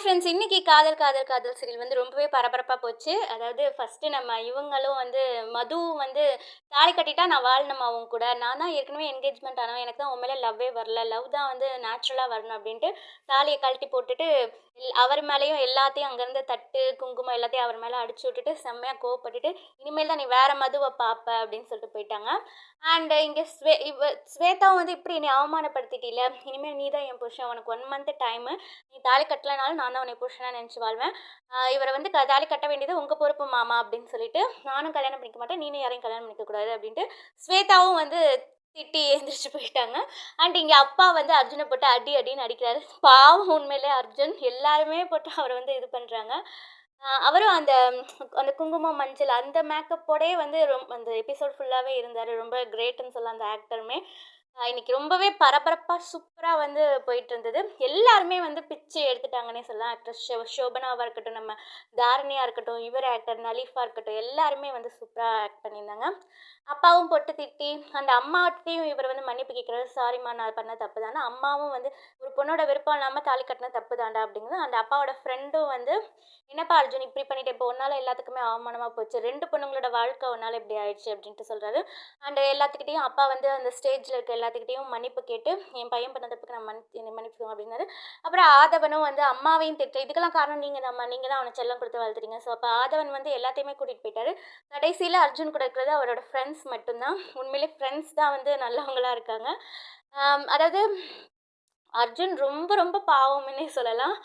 Friends இன்னைக்கு காதல் காதல் காதல் சீரியல் வந்து ரொம்பவே பரபரப்பாக போச்சு. அதாவது ஃபர்ஸ்ட்டு நம்ம இவங்களும் வந்து மது வந்து தாலி கட்டிட்டா நான் வாழணுமா உன் கூட, நான் தான் ஏற்கனவே என்கேஜ்மெண்ட் ஆனவன், எனக்கு தான் உன் மேலே லவ்வே வரல, லவ் தான் வந்து நேச்சுரலாக வரணும் அப்படின்ட்டு தாலியை கழட்டி போட்டுட்டு அவர் மேலேயும் எல்லாத்தையும் அங்கேருந்து தட்டு குங்குமம் எல்லாத்தையும் அவர் மேலே அடிச்சு விட்டுட்டு செம்மையாக கோவப்பட்டுட்டு இனிமேல் தான் நீ வேற மதுவை பார்ப்ப அப்படின்னு சொல்லிட்டு போயிட்டாங்க. அண்ட் இங்கே ஸ்வேதாவும் வந்து இப்படி என்னை அவமானப்படுத்திட்டில, இனிமேல் நீ தான் என் புருஷன், உனக்கு 1 மந்த் டைமு, நீ தாலி கட்டலனாலும் நான் தான் உன்னை புருஷனா நினச்சி வாழ்வேன். இவரை வந்து தாலி கட்ட வேண்டியது உங்கள் பொறுப்பு மாமா அப்படின்னு சொல்லிட்டு, நானும் கல்யாணம் பண்ணிக்க மாட்டேன், நீனும் யாரையும் கல்யாணம் பண்ணிக்கக்கூடாது அப்படின்ட்டு ஸ்வேதாவும் வந்து திட்டி எழுந்திரிச்சு போயிட்டாங்க. அண்ட் இங்கே அப்பா வந்து அர்ஜுனை போட்டு அடி அடின்னு அடிக்கிறாரு. பாவம் உண்மையிலே அர்ஜுன், எல்லாருமே போட்டு அவரை வந்து இது பண்ணுறாங்க. அவரும் அந்த அந்த குங்குமம் மஞ்சள் அந்த மேக்கப்போடே வந்து அந்த எபிசோட் ஃபுல்லாகவே இருந்தார். ரொம்ப கிரேட்டுன்னு சொல்லலாம் அந்த ஆக்டருமே. இன்னைக்கு ரொம்பவே பரபரப்பாக சூப்பராக வந்து போயிட்டு இருந்தது. எல்லாருமே வந்து பிச்சு எடுத்துட்டாங்கன்னே சொல்லலாம். ஆக்ட்ரஸ் ஷோபனாவாக இருக்கட்டும், நம்ம தாரணியாக இருக்கட்டும், இவர் ஆக்டர் நலீஃபா இருக்கட்டும், எல்லாருமே வந்து சூப்பராக ஆக்ட் பண்ணியிருந்தாங்க. அப்பாவும் பொட்டு திட்டி அந்த அம்மாட்டையும் இவர் வந்து மன்னிப்பு கேட்குறாரு. சாரிம்மா நான் பண்ண தப்பு தானே. அம்மாவும் வந்து ஒரு பொண்ணோட விருப்பம் இல்லாமல் தாலி கட்டின தப்பு தாண்டா அப்படிங்கிறது. அந்த அப்பாவோட ஃப்ரெண்டும் வந்து என்னப்பா அர்ஜுன் இப்படி பண்ணிட்டு இப்போ ஒன்றால் எல்லாத்துக்குமே அவமானமாக போச்சு, 2 பொண்ணுங்களோட வாழ்க்கை ஒன்றால் இப்படி ஆயிடுச்சு அப்படின்ட்டு சொல்கிறாரு. அண்ட் எல்லாத்துக்கிட்டையும் அப்பா வந்து அந்த ஸ்டேஜில் இருக்க எல்லாத்துக்கிட்டையும் மன்னிப்பு கேட்டு என் பையன் பண்ண தப்புக்கு நான் என்னை மன்னிப்புக்கோங்க அப்படின்னாரு. அப்புறம் ஆதவனும் வந்து அம்மாவையும் திட்டு, இதுக்கெல்லாம் காரணம் நீங்கள் தான், நீங்கள் தான் அவனை செல்லம் கொடுத்து வளர்த்துறீங்க. ஸோ அப்போ ஆதவன் வந்து எல்லாத்தையுமே கூட்டிகிட்டு போயிட்டாரு. கடைசியில் அர்ஜுன் கூட இருக்கிறது அவரோட ஃப்ரெண்ட்ஸ் மட்டும்தான். உண்மையிலே ஃப்ரெண்ட்ஸ் தான் வந்து நல்லவங்களா இருக்காங்க. அதாவது அர்ஜுன் ரொம்ப ரொம்ப பாவம்னே சொல்லலாம்.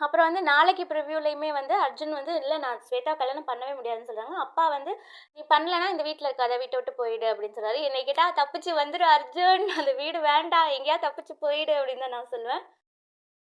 அப்புறம் வந்து நாளைக்கு ப்ரிவ்யூலையுமே வந்து அர்ஜுன் வந்து இல்லை நான் ஸ்வேதா கல்யாணம் பண்ணவே முடியாதுன்னு சொல்கிறாங்க. அப்பா வந்து நீ பண்ணலன்னா இந்த வீட்டில் இருக்காத, வீட்டை விட்டு போயிடு அப்படின்னு சொல்கிறாரு. என்னை கேட்டால் தப்பிச்சு வந்துடும் அர்ஜுன், அந்த வீடு வேண்டாம், எங்கேயாவது தப்பிச்சு போயிடு அப்படின்னு தான் நான் சொல்லுவேன்.